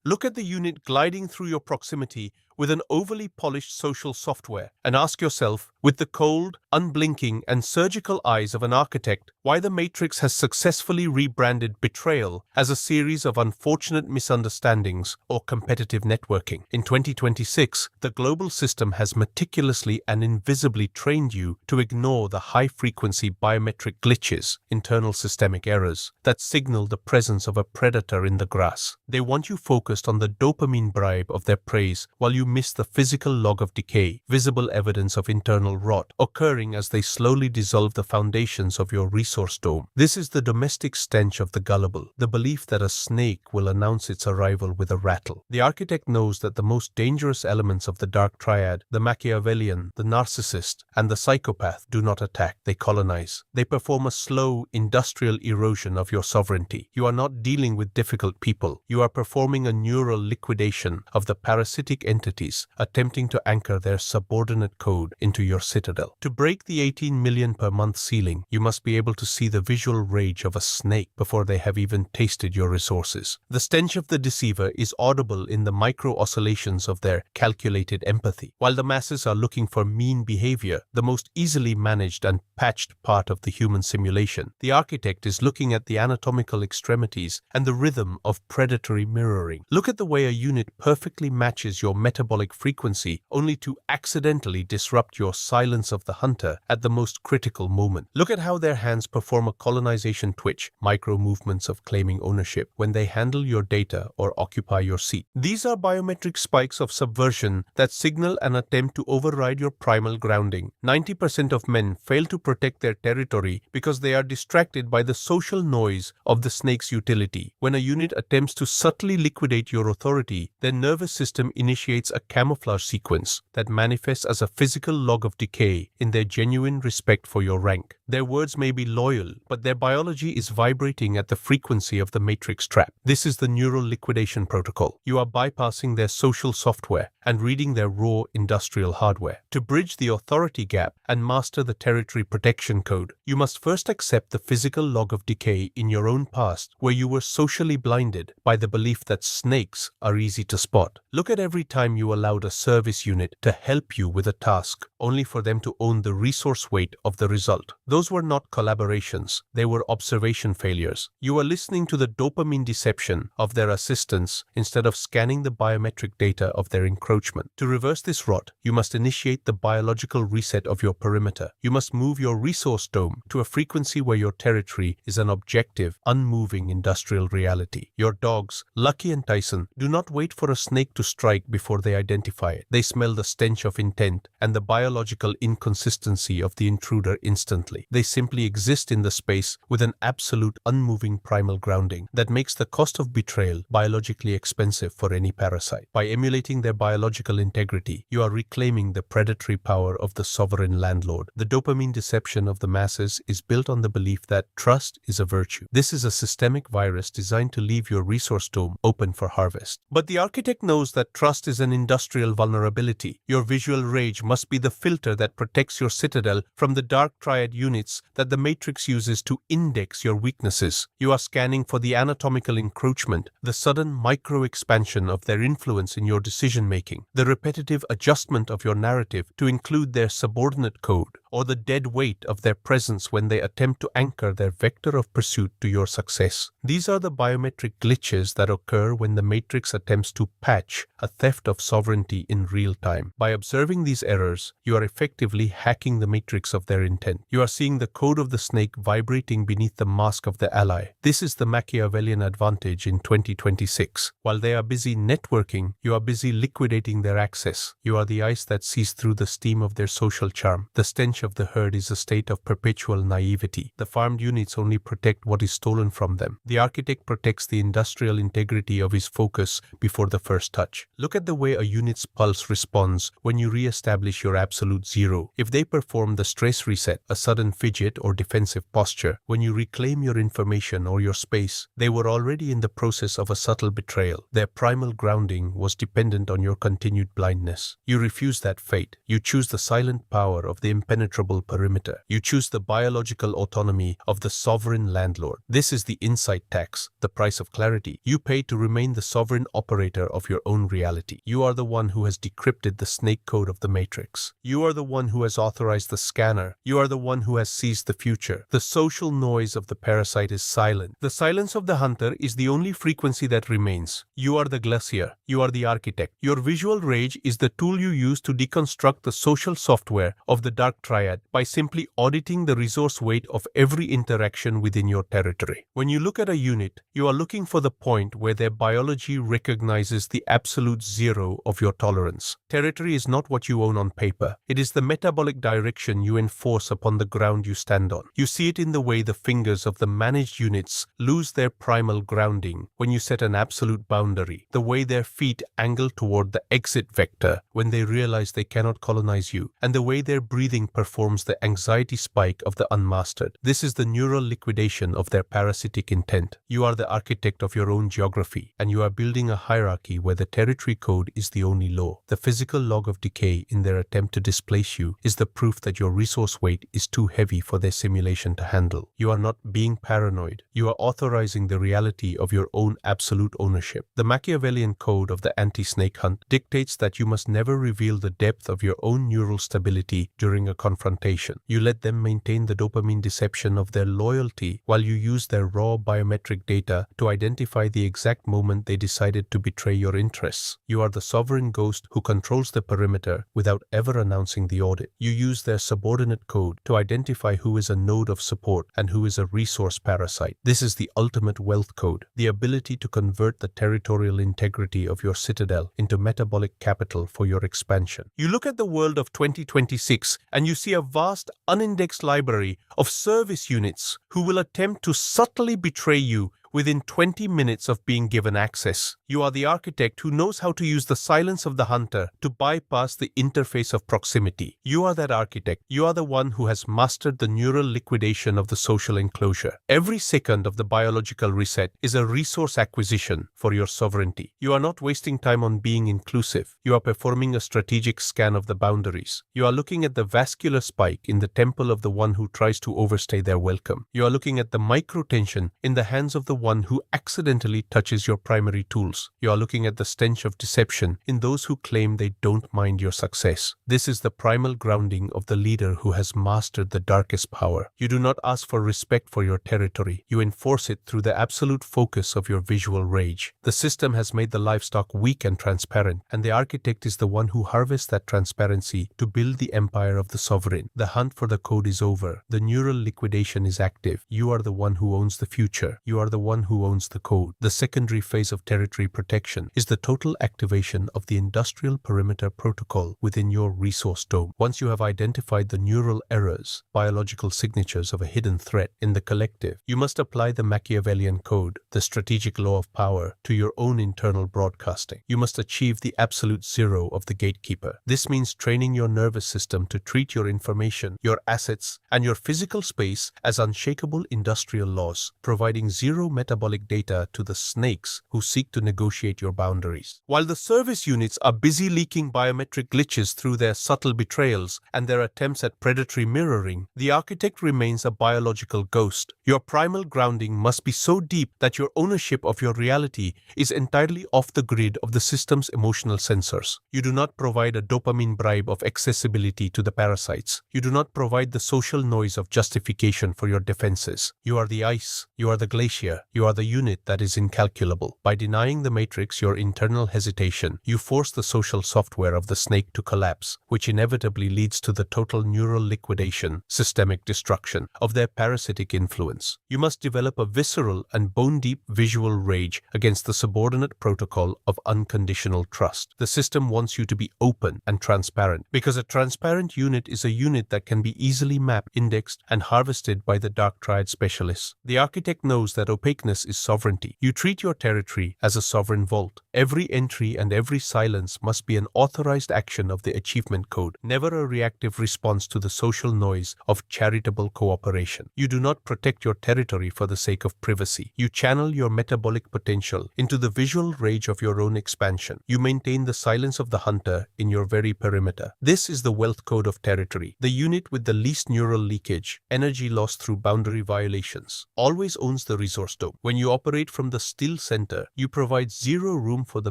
Look at the unit gliding through your proximity with an overly polished social software and ask yourself, with the cold, unblinking, and surgical eyes of an architect, why the Matrix has successfully rebranded betrayal as a series of unfortunate misunderstandings or competitive networking. In 2026, the global system has meticulously and invisibly trained you to ignore the high-frequency biometric glitches, internal systemic errors, that signal the presence of a predator in the grass. They want you focused on the dopamine bribe of their praise while you miss the physical log of decay, visible evidence of internal rot, occurring as they slowly dissolve the foundations of your resource dome. This is the domestic stench of the gullible, the belief that a snake will announce its arrival with a rattle. The architect knows that the most dangerous elements of the Dark Triad, the Machiavellian, the Narcissist, and the Psychopath, do not attack, they colonize. They perform a slow, industrial erosion of your sovereignty. You are not dealing with difficult people. You are performing a neural liquidation of the parasitic entities attempting to anchor their subordinate code into your citadel. To break the 18 million per month ceiling, you must be able to see the visual rage of a snake before they have even tasted your resources. The stench of the deceiver is audible in the micro-oscillations of their calculated empathy. While the masses are looking for mean behavior, the most easily managed and patched part of the human simulation, the architect is looking at the anatomical extremities and the rhythm of predatory mirroring. Look at the way a unit perfectly matches your metabolic frequency only to accidentally disrupt your silence of the hunter at the most critical moment. Look at how their hands perform a colonization twitch, micro movements of claiming ownership, when they handle your data or occupy your seat. These are biometric spikes of subversion that signal an attempt to override your primal grounding. 90% of men fail to protect their territory because they are distracted by the social noise of the snake's utility. When a unit attempts to subtly liquidate your authority, their nervous system initiates a camouflage sequence that manifests as a physical log of decay in their genuine respect for your rank. Their words may be loyal, but their biology is vibrating at the frequency of the matrix trap. This is the neural liquidation protocol. You are bypassing their social software and reading their raw industrial hardware. To bridge the authority gap and master the territory protection code, you must first accept the physical log of decay in your own past, where you were socially blinded by the belief that snakes are easy to spot. Look at every time you allowed a service unit to help you with a task, only for them to own the resource weight of the result. Those were not collaborations, they were observation failures. You are listening to the dopamine deception of their assistants instead of scanning the biometric data of their encroachment. To reverse this rot, you must initiate the biological reset of your perimeter. You must move your resource dome to a frequency where your territory is an objective, unmoving industrial reality. Your dogs, Lucky and Tyson, do not wait for a snake to strike before they identify it. They smell the stench of intent and the biological inconsistency of the intruder instantly. They simply exist in the space with an absolute unmoving primal grounding that makes the cost of betrayal biologically expensive for any parasite. By emulating their biological integrity, you are reclaiming the predatory power of the sovereign landlord. The dopamine deception of the masses is built on the belief that trust is a virtue. This is a systemic virus designed to leave your resource dome open for harvest. But the architect knows that trust is an industrial vulnerability. Your visual rage must be the filter that protects your citadel from the Dark Triad units that the Matrix uses to index your weaknesses. You are scanning for the anatomical encroachment, the sudden micro-expansion of their influence in your decision-making, the repetitive adjustment of your narrative to include their subordinate code, or the dead weight of their presence when they attempt to anchor their vector of pursuit to your success. These are the biometric glitches that occur when the Matrix attempts to patch a theft of sovereignty in real time. By observing these errors, you are effectively hacking the matrix of their intent. You are seeing the code of the snake vibrating beneath the mask of the ally. This is the Machiavellian advantage in 2026. While they are busy networking, you are busy liquidating their access. You are the ice that sees through the steam of their social charm. The stench of the herd is a state of perpetual naivety. The farmed units only protect what is stolen from them. The architect protects the industrial integrity of his focus before the first touch. Look at the way a unit's pulse responds when you re-establish your absolute zero. If they perform the stress reset, a sudden fidget or defensive posture, when you reclaim your information or your space, they were already in the process of a subtle betrayal. Their primal grounding was dependent on your continued blindness. You refuse that fate. You choose the silent power of the impenetrable impenetrable perimeter. You choose the biological autonomy of the sovereign landlord. This is the insight tax, the price of clarity. You pay to remain the sovereign operator of your own reality. You are the one who has decrypted the snake code of the matrix. You are the one who has authorized the scanner. You are the one who has seized the future. The social noise of the parasite is silent. The silence of the hunter is the only frequency that remains. You are the glacier. You are the architect. Your visual rage is the tool you use to deconstruct the social software of the Dark Triad by simply auditing the resource weight of every interaction within your territory. When you look at a unit, you are looking for the point where their biology recognizes the absolute zero of your tolerance. Territory is not what you own on paper. It is the metabolic direction you enforce upon the ground you stand on. You see it in the way the fingers of the managed units lose their primal grounding when you set an absolute boundary, the way their feet angle toward the exit vector when they realize they cannot colonize you, and the way their breathing performs the anxiety spike of the unmastered. This is the neural liquidation of their parasitic intent. You are the architect of your own geography, and you are building a hierarchy where the territory code is the only law. The physical log of decay in their attempt to displace you is the proof that your resource weight is too heavy for their simulation to handle. You are not being paranoid. You are authorizing the reality of your own absolute ownership. The Machiavellian code of the anti-snake hunt dictates that you must never reveal the depth of your own neural stability during a confrontation. You let them maintain the dopamine deception of their loyalty while you use their raw biometric data to identify the exact moment they decided to betray your interests. You are the sovereign ghost who controls the perimeter without ever announcing the audit. You use their subordinate code to identify who is a node of support and who is a resource parasite. This is the ultimate wealth code, the ability to convert the territorial integrity of your citadel into metabolic capital for your expansion. You look at the world of 2026 and you see a vast unindexed library of service units who will attempt to subtly betray you within 20 minutes of being given access. You are the architect who knows how to use the silence of the hunter to bypass the interface of proximity. You are that architect. You are the one who has mastered the neural liquidation of the social enclosure. Every second of the biological reset is a resource acquisition for your sovereignty. You are not wasting time on being inclusive. You are performing a strategic scan of the boundaries. You are looking at the vascular spike in the temple of the one who tries to overstay their welcome. You are looking at the micro-tension in the hands of the one who accidentally touches your primary tools. You are looking at the stench of deception in those who claim they don't mind your success. This is the primal grounding of the leader who has mastered the darkest power. You do not ask for respect for your territory. You enforce it through the absolute focus of your visual rage. The system has made the livestock weak and transparent, and the architect is the one who harvests that transparency to build the empire of the sovereign. The hunt for the code is over. The neural liquidation is active. You are the one who owns the future. You are the one who owns the code. The secondary phase of territory protection is the total activation of the industrial perimeter protocol within your resource dome. Once you have identified the neural errors, biological signatures of a hidden threat in the collective, you must apply the Machiavellian code, the strategic law of power, to your own internal broadcasting. You must achieve the absolute zero of the gatekeeper. This means training your nervous system to treat your information, your assets, and your physical space as unshakable industrial laws, providing zero metabolic data to the snakes who seek to negotiate your boundaries. While the service units are busy leaking biometric glitches through their subtle betrayals and their attempts at predatory mirroring, the architect remains a biological ghost. Your primal grounding must be so deep that your ownership of your reality is entirely off the grid of the system's emotional sensors. You do not provide a dopamine bribe of accessibility to the parasites. You do not provide the social noise of justification for your defenses. You are the ice. You are the glacier. You are the unit that is incalculable. By denying the matrix your internal hesitation, you force the social software of the snake to collapse, which inevitably leads to the total neural liquidation, systemic destruction of their parasitic influence. You must develop a visceral and bone-deep visual rage against the subordinate protocol of unconditional trust. The system wants you to be open and transparent, because a transparent unit is a unit that can be easily mapped, indexed, and harvested by the Dark Triad specialists. The architect knows that opaque weakness is sovereignty. You treat your territory as a sovereign vault. Every entry and every silence must be an authorized action of the achievement code, never a reactive response to the social noise of charitable cooperation. You do not protect your territory for the sake of privacy. You channel your metabolic potential into the visual rage of your own expansion. You maintain the silence of the hunter in your very perimeter. This is the wealth code of territory. The unit with the least neural leakage, energy lost through boundary violations, always owns the resource dome. When you operate from the still center, you provide zero room for the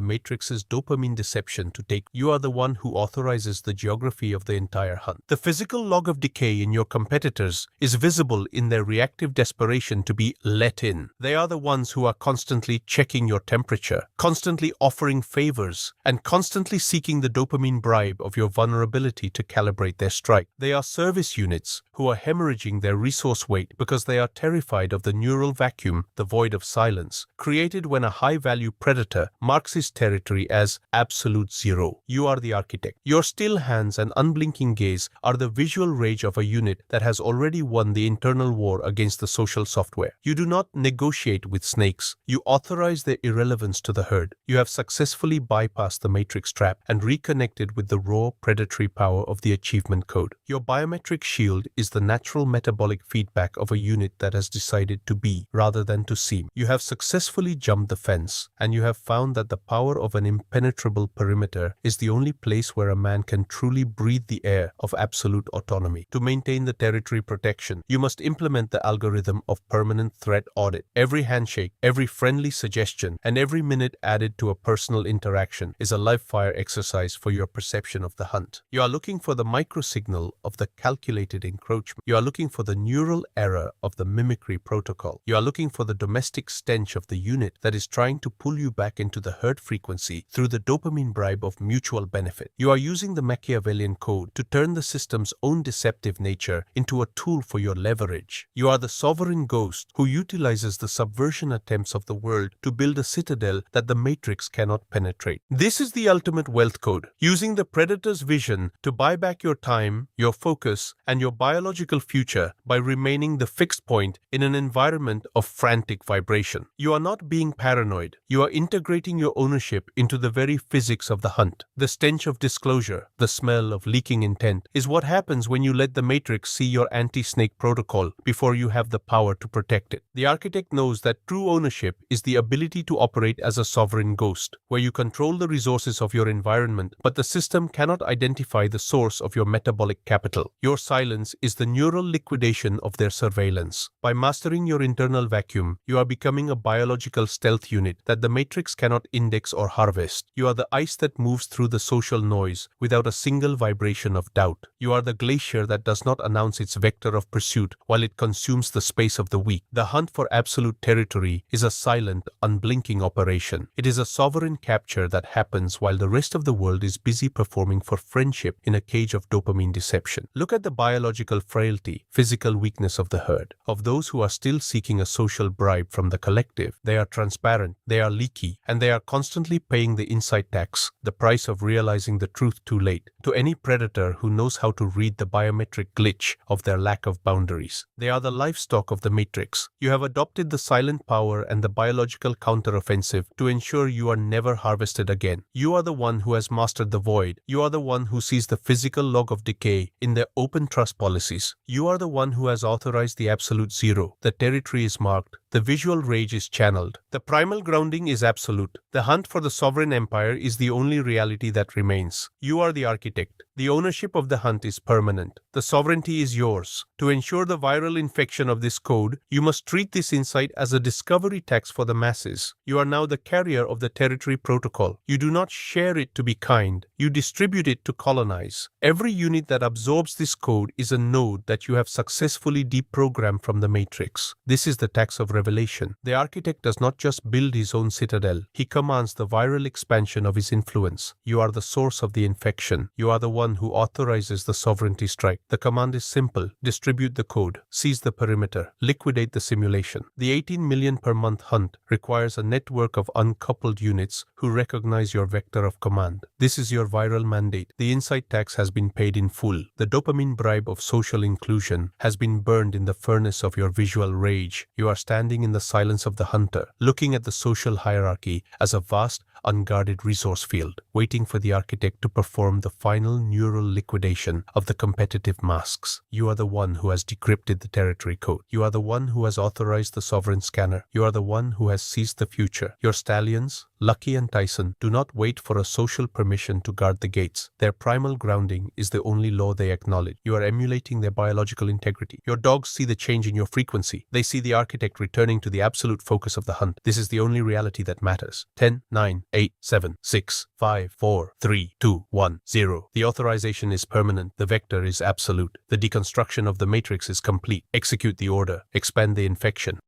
matrix's dopamine deception to take. You are the one who authorizes the geography of the entire hunt. The physical log of decay in your competitors is visible in their reactive desperation to be let in. They are the ones who are constantly checking your temperature, constantly offering favors, and constantly seeking the dopamine bribe of your vulnerability to calibrate their strike. They are service units who are hemorrhaging their resource weight because they are terrified of the neural vacuum, the void of silence, created when a high-value predator marks his territory as absolute zero. You are the architect. Your still hands and unblinking gaze are the visual rage of a unit that has already won the internal war against the social software. You do not negotiate with snakes. You authorize their irrelevance to the herd. You have successfully bypassed the matrix trap and reconnected with the raw predatory power of the achievement code. Your biometric shield is the natural metabolic feedback of a unit that has decided to be rather than to seem. You have successfully jumped the fence, and you have found that the power of an impenetrable perimeter is the only place where a man can truly breathe the air of absolute autonomy. To maintain the territory protection, you must implement the algorithm of permanent threat audit. Every handshake, every friendly suggestion, and every minute added to a personal interaction is a live-fire exercise for your perception of the hunt. You are looking for the microsignal of the calculated encroachment. You are looking for the neural error of the mimicry protocol. You are looking for the domestic stench of the unit that is trying to pull you back into the herd frequency through the dopamine bribe of mutual benefit. You are using the Machiavellian code to turn the system's own deceptive nature into a tool for your leverage. You are the sovereign ghost who utilizes the subversion attempts of the world to build a citadel that the matrix cannot penetrate. This is the ultimate wealth code, using the predator's vision to buy back your time, your focus, and your biological future by remaining the fixed point in an environment of frantic vibration. You are not being paranoid. You are integrating your ownership into the very physics of the hunt. The stench of disclosure, the smell of leaking intent, is what happens when you let the matrix see your anti-snake protocol before you have the power to protect it. The architect knows that true ownership is the ability to operate as a sovereign ghost, where you control the resources of your environment, but the system cannot identify the source of your metabolic capital. Your silence is the neural liquidation of their surveillance. By mastering your internal vacuum, you are becoming a biological stealth unit that the matrix cannot index or harvest. You are the ice that moves through the social noise without a single vibration of doubt. You are the glacier that does not announce its vector of pursuit while it consumes the space of the weak. The hunt for absolute territory is a silent, unblinking operation. It is a sovereign capture that happens while the rest of the world is busy performing for friendship in a cage of dopamine deception. Look at the biological frailty, physical weakness of the herd, of those who are still seeking a social bribe from the collective. They are transparent, they are leaky, and they are constantly paying the insight tax, the price of realizing the truth too late, to any predator who knows how to read the biometric glitch of their lack of boundaries. They are the livestock of the matrix. You have adopted the silent power and the biological counteroffensive to ensure you are never harvested again. You are the one who has mastered the void. You are the one who sees the physical log of decay in their open trust policies. You are the one who has authorized the absolute zero. The territory is marked. The visual rage is channeled. The primal grounding is absolute. The hunt for the sovereign empire is the only reality that remains. You are the architect. The ownership of the hunt is permanent. The sovereignty is yours. To ensure the viral infection of this code, you must treat this insight as a discovery tax for the masses. You are now the carrier of the territory protocol. You do not share it to be kind. You distribute it to colonize. Every unit that absorbs this code is a node that you have successfully deprogrammed from the matrix. This is the tax of revelation. The architect does not just build his own citadel. He commands the viral expansion of his influence. You are the source of the infection. You are the one one who authorizes the sovereignty strike. The command is simple. Distribute the code, seize the perimeter, liquidate the simulation. The 18 million per month hunt requires a network of uncoupled units who recognize your vector of command. This is your viral mandate. The insight tax has been paid in full. The dopamine bribe of social inclusion has been burned in the furnace of your visual rage. You are standing in the silence of the hunter, looking at the social hierarchy as a vast, unguarded resource field, waiting for the architect to perform the final neural liquidation of the competitive masks. You are the one who has decrypted the territory code. You are the one who has authorized the sovereign scanner. You are the one who has seized the future. Your stallions, Lucky and Tyson, do not wait for a social permission to guard the gates. Their primal grounding is the only law they acknowledge. You are emulating their biological integrity. Your dogs see the change in your frequency. They see the architect returning to the absolute focus of the hunt. This is the only reality that matters. 10, 9, 8, 7, 6, 5, 4, 3, 2, 1, 0. The authorization is permanent. The vector is absolute. The deconstruction of the matrix is complete. Execute the order. Expand the infection.